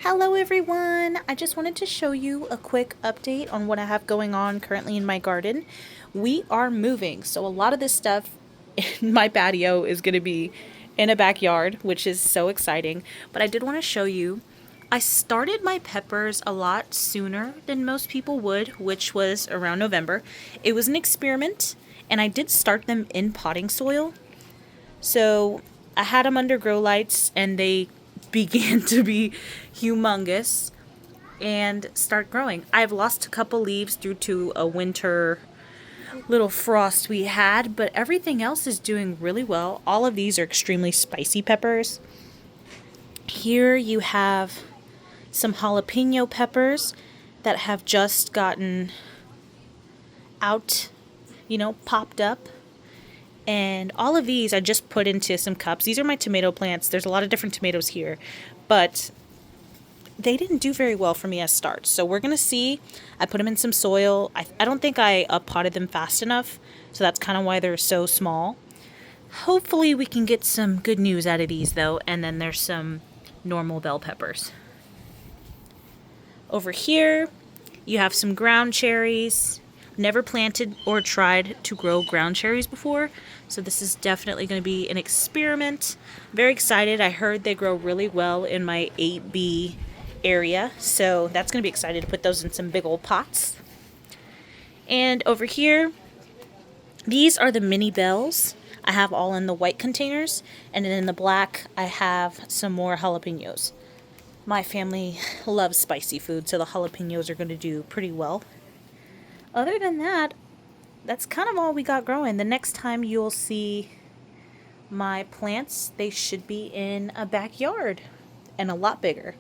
Hello everyone! I just wanted to show you a quick update on what I have going on currently in my garden. We are moving, so a lot of this stuff in my patio is going to be in a backyard, which is so exciting. But I did want to show you, I started my peppers a lot sooner than most people would, which was around November. It was an experiment, and I did start them in potting soil. So I had them under grow lights and they began to be humongous and start growing. I've lost a couple leaves due to a winter little frost we had, but everything else is doing really well. All of these are extremely spicy peppers. Here you have some jalapeno peppers that have just gotten out, popped up. And all of these I just put into some cups. These are my tomato plants. There's a lot of different tomatoes here, but they didn't do very well for me as starts. So we're going to see. I put them in some soil. I don't think I potted them fast enough, so that's kind of why they're so small. Hopefully we can get some good news out of these though, and then there's some normal bell peppers. Over here, you have some ground cherries. Never planted or tried to grow ground cherries before, so this is definitely going to be an experiment. Very excited. I heard they grow really well in my 8B area, so that's going to be excited to put those in some big old pots. And over here, these are the mini bells. I have all in the white containers, and then in the black I have some more jalapenos. My family loves spicy food, so the jalapenos are going to do pretty well. Other than that, that's kind of all we got growing. The next time you'll see my plants, they should be in a backyard and a lot bigger.